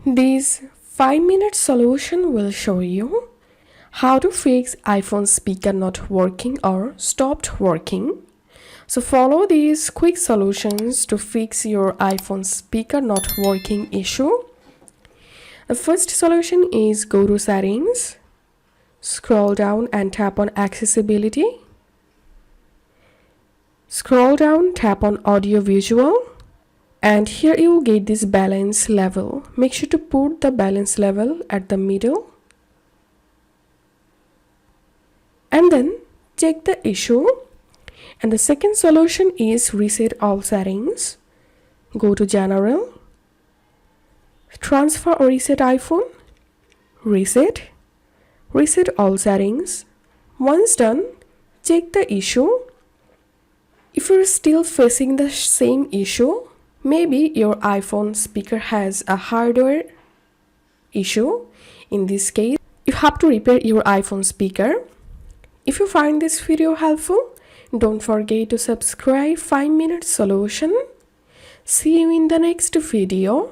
This 5-minute solution will show you how to fix iPhone speaker not working or stopped working. So follow these quick solutions to fix your iPhone speaker not working issue. The first solution is go to settings, scroll down and tap on accessibility. Scroll down, tap on audio visual. And here you will get this balance level. Make sure to put the balance level at the middle. And then check the issue. And the second solution is reset all settings. Go to general, transfer or reset iPhone, reset all settings. Once done, check the issue. If you're still facing the same issue, maybe your iPhone speaker has a hardware issue. In this case, you have to repair your iPhone speaker. If you find this video helpful, don't forget to subscribe 5-minute solution. See you in the next video.